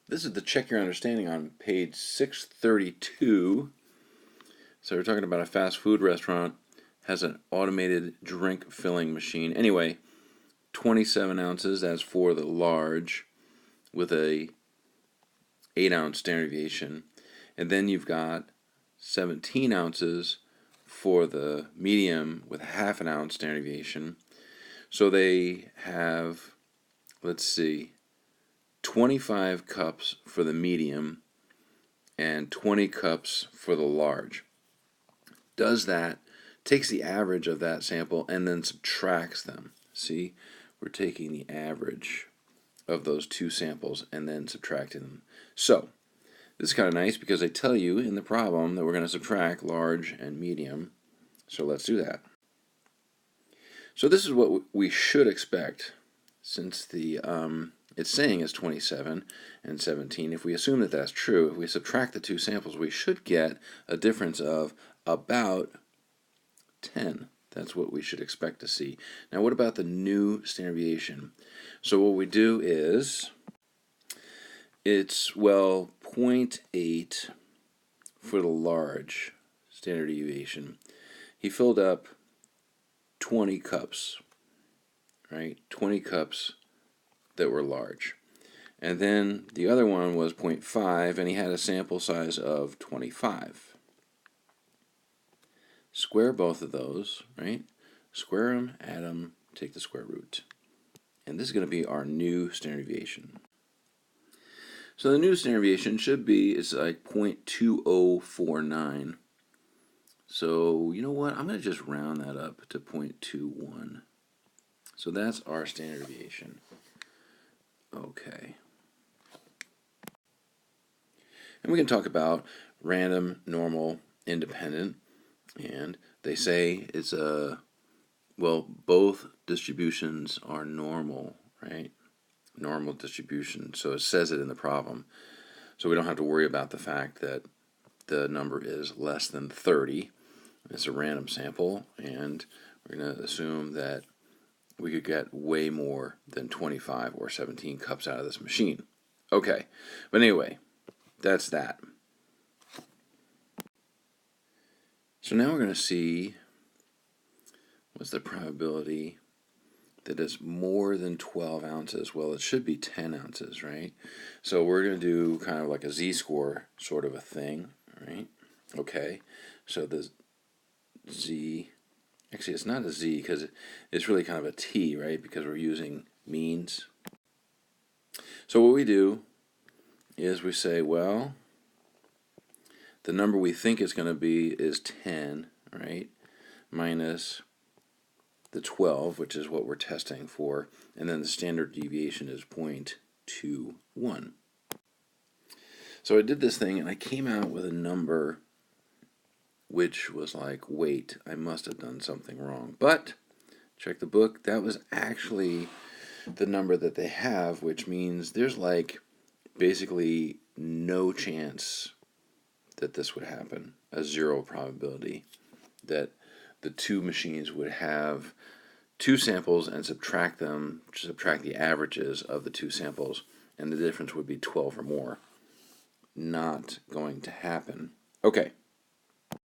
This is the check your understanding on page 632. So we're talking about a fast food restaurant has an automated drink filling machine. Anyway, 27 ounces, that's for the large with a 8-ounce standard deviation. And then you've got 17 ounces for the medium with half an ounce standard deviation. So they have, let's see, 25 cups for the medium and 20 cups for the large. Does that, takes the average of that sample and then subtracts them. See, we're taking the average of those two samples and then subtracting them. So, this is kind of nice because they tell you in the problem that we're going to subtract large and medium. So let's do that. So this is what we should expect since the it's saying is 27 and 17. If we assume that that's true, if we subtract the two samples, we should get a difference of about 10. That's what we should expect to see. Now, what about the new standard deviation? So what we do is, it's, well, 0.8 for the large standard deviation. He filled up 20 cups, right? 20 cups that were large. And then the other one was 0.5, and he had a sample size of 25. Square both of those, right? Square them, add them, take the square root. And this is going to be our new standard deviation. So the new standard deviation should be, it's like 0.2049. So you know what? I'm going to just round that up to 0.21. So that's our standard deviation. Okay. And we can talk about random, normal, independent. And they say it's well, both distributions are normal, right? Normal distribution. So it says it in the problem. So we don't have to worry about the fact that the number is less than 30. It's a random sample, and we're going to assume that we could get way more than 25 or 17 cups out of this machine. Okay, but anyway, that's that. So now we're going to see what's the probability that it's more than 12 ounces. Well, it should be 10 ounces, right? So we're going to do kind of like a z-score sort of a thing, right? Okay, so the z, actually it's not a z because it's really kind of a t, right? Because we're using means. So what we do is we say, well, the number we think it's going to be is 10, right? Minus the 12, which is what we're testing for, and then the standard deviation is 0.21. So I did this thing and I came out with a number which was like, wait, I must have done something wrong. But check the book, that was actually the number that they have, which means there's like basically no chance that this would happen, a 0 probability that the two machines would have two samples and subtract the averages of the two samples, and the difference would be 12 or more. Not going to happen. Okay.